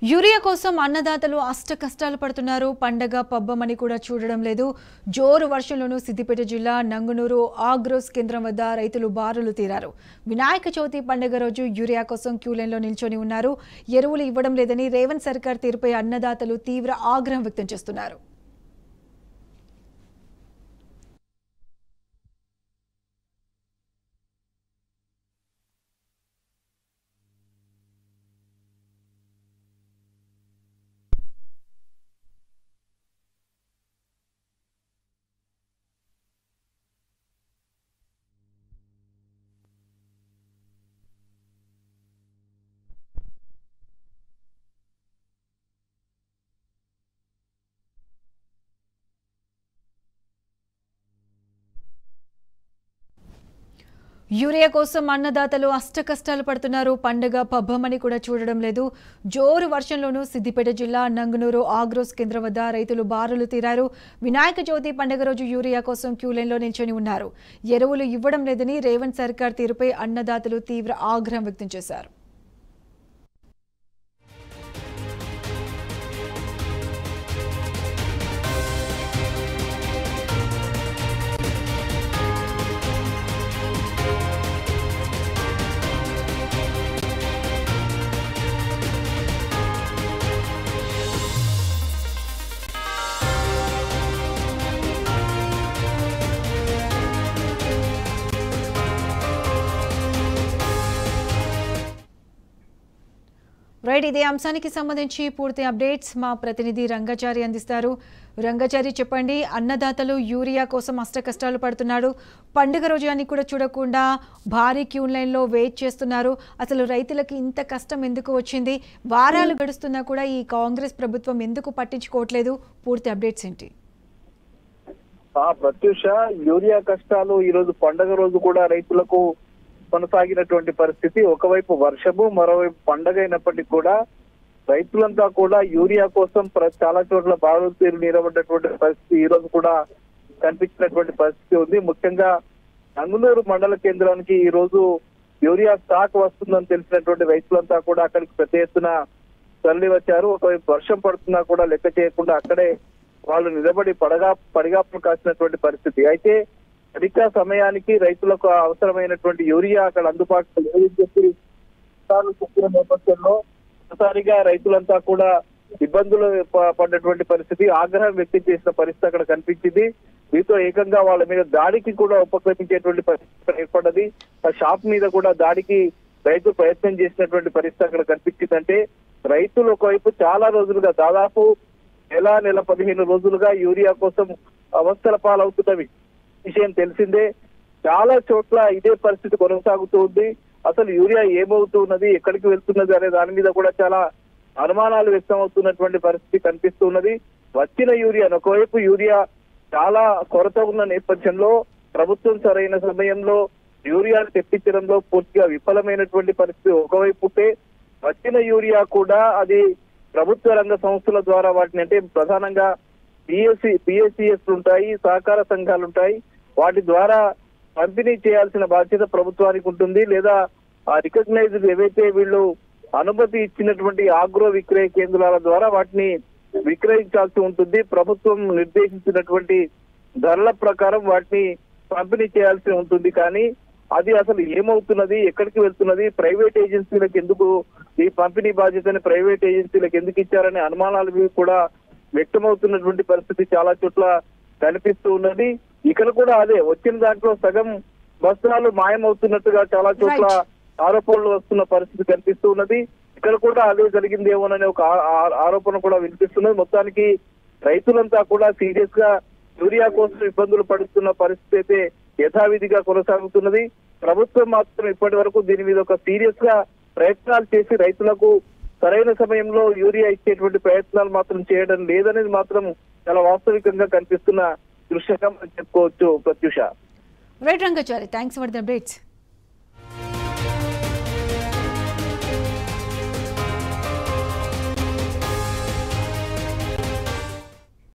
Urea కోసం అన్నదాతలు అష్ట కష్టాలు పడుతున్నారు. పండగ పబ్బమని కూడా చూడడం లేదు. జోరు వర్షంలోనూ సిద్దిపేట జిల్లా నంగునూరు ఆగ్రోస్ కేంద్రం వద్ద రైతులు బారులు తీరారు. వినాయక చవితి పండగ రోజు యూరియా కోసం క్యూలైన్లో నిల్చొని ఉన్నారు. ఎరువులు ఇవ్వడం లేదని రేవంత్ సర్కార్ తీరుపై అన్నదాతలు తీవ్ర ఆగ్రహం వ్యక్తం చేస్తున్నారు. యూరియా కోసం అన్నదాతలు అష్ట కష్టాలు పడుతున్నారు. పండగ పబ్బమని కూడా చూడడం లేదు. జోరు వర్షంలోనూ సిద్దిపేట జిల్లా నంగునూరు ఆగ్రోస్ కేంద్రం వద్ద రైతులు బారులు తీరారు. వినాయక చవితి పండగ రోజు యూరియా కోసం క్యూలైన్లో నిల్చొని ఉన్నారు. ఎరువులు ఇవ్వడం లేదని రేవంత్ సర్కార్ తీరుపై అన్నదాతలు తీవ్ర ఆగ్రహం వ్యక్తం చేశారు. రైట్, ఇదే అంశానికి సంబంధించి పూర్తి అప్డేట్స్ మా ప్రతినిధి రంగాచారి అందిస్తారు. రంగాచారి, చెప్పండి. అన్నదాతలు యూరియా కోసం అష్ట కష్టాలు పడుతున్నాడు. పండుగ రోజు అని కూడా చూడకుండా భారీ క్యూ లైన్లో వెయిట్ చేస్తున్నారు. అసలు రైతులకు ఇంత కష్టం ఎందుకు వచ్చింది? వారాలు గడుస్తున్నా కూడా ఈ కాంగ్రెస్ ప్రభుత్వం ఎందుకు పట్టించుకోవట్లేదు? పూర్తి అప్డేట్స్ ఏంటి? ప్రత్యూష, యూరియా కష్టాలు ఈ రోజు పండుగ రోజు కూడా రైతులకు కొనసాగినటువంటి పరిస్థితి. ఒకవైపు వర్షము, మరోవైపు పండగ అయినప్పటికీ కూడా రైతులంతా కూడా యూరియా కోసం చాలా చోట్ల బారులు తీరు నిలబడ్డటువంటి పరిస్థితి ఈ రోజు కూడా కనిపించినటువంటి పరిస్థితి ఉంది. ముఖ్యంగా నంగునూరు మండల కేంద్రానికి ఈ రోజు యూరియా స్టాక్ వస్తుందని తెలిసినటువంటి రైతులంతా కూడా అక్కడికి పెద్ద ఎత్తున తరలి వచ్చారు. ఒకవైపు వర్షం పడుతున్నా కూడా లెక్క చేయకుండా అక్కడే వాళ్ళు నిలబడి పడిగాపులు కాసినటువంటి పరిస్థితి. అయితే అధిక సమయానికి రైతులకు అవసరమైనటువంటి యూరియా అక్కడ అందుబాటులో లేదని చెప్పి చెప్పిన నేపథ్యంలో ఒకసారిగా రైతులంతా కూడా ఇబ్బందులు పడ్డటువంటి పరిస్థితి, ఆగ్రహం వ్యక్తం చేసిన పరిస్థితి అక్కడ కనిపించింది. దీంతో ఏకంగా వాళ్ళ మీద దాడికి కూడా ఉపక్రమించేటువంటి పరిస్థితి ఏర్పడ్డది. ఆ షాప్ మీద కూడా దాడికి రైతులు ప్రయత్నం చేసినటువంటి పరిస్థితి అక్కడ కనిపించిందంటే రైతులు ఒకవైపు చాలా రోజులుగా దాదాపు నెల 15 రోజులుగా యూరియా కోసం అవస్థల పాలవుతున్నవి విషయం తెలిసిందే. చాలా చోట్ల ఇదే పరిస్థితి కొనసాగుతూ ఉంది. అసలు యూరియా ఏమవుతున్నది, ఎక్కడికి వెళ్తున్నది అనే దాని మీద కూడా చాలా అనుమానాలు వ్యక్తం అవుతున్నటువంటి పరిస్థితి కనిపిస్తున్నది. వచ్చిన యూరియా, ఒకవైపు యూరియా చాలా కొరత ఉన్న నేపథ్యంలో ప్రభుత్వం సరైన సమయంలో యూరియాను తెప్పించడంలో పూర్తిగా విఫలమైనటువంటి పరిస్థితి ఒకవైపు ఉంటే, వచ్చిన యూరియా కూడా అది ప్రభుత్వ రంగ సంస్థల ద్వారా వాటిని, అంటే ప్రధానంగా పిఎస్సిఎస్ ఉంటాయి, సహకార సంఘాలు ఉంటాయి, వాటి ద్వారా పంపిణీ చేయాల్సిన బాధ్యత ప్రభుత్వానికి ఉంటుంది. లేదా రికగ్నైజ్డ్ ఏవైతే వీళ్ళు అనుమతి ఇచ్చినటువంటి ఆగ్రో విక్రయ కేంద్రాల ద్వారా వాటిని విక్రయించాల్సి ఉంటుంది. ప్రభుత్వం నిర్దేశించినటువంటి ధరల ప్రకారం వాటిని పంపిణీ చేయాల్సి ఉంటుంది. కానీ అది అసలు ఏమవుతున్నది, ఎక్కడికి వెళ్తున్నది, ప్రైవేట్ ఏజెన్సీలకు ఎందుకు ఈ పంపిణీ బాధ్యతని ప్రైవేట్ ఏజెన్సీలకు ఎందుకు ఇచ్చారనే అనుమానాలు కూడా వ్యక్తమవుతున్నటువంటి పరిస్థితి చాలా చోట్ల కనిపిస్తూ ఉన్నది. ఇక్కడ కూడా అదే, వచ్చిన దాంట్లో సగం వస్త్రాలు మాయమవుతున్నట్టుగా చాలా చోట్ల ఆరోపణలు వస్తున్న పరిస్థితి కనిపిస్తూ ఉన్నది. ఇక్కడ కూడా అదే జరిగిందేమోననే ఒక ఆరోపణ కూడా వినిపిస్తున్నది. మొత్తానికి రైతులంతా కూడా సీరియస్ గా యూరియా కోసం ఇబ్బందులు పడుతున్న పరిస్థితి అయితే యథావిధిగా కొనసాగుతున్నది. ప్రభుత్వం మాత్రం ఇప్పటి వరకు దీని మీద ఒక సీరియస్ గా ప్రయత్నాలు చేసి రైతులకు సరైన సమయంలో యూరియా ఇచ్చేటువంటి ప్రయత్నాలు మాత్రం చేయడం లేదనేది మాత్రం చాలా వాస్తవికంగా కనిపిస్తున్న దృశ్యంగా మనం చెప్పుకోవచ్చు. Pratyusha. Right Rangachari, thanks for the updates.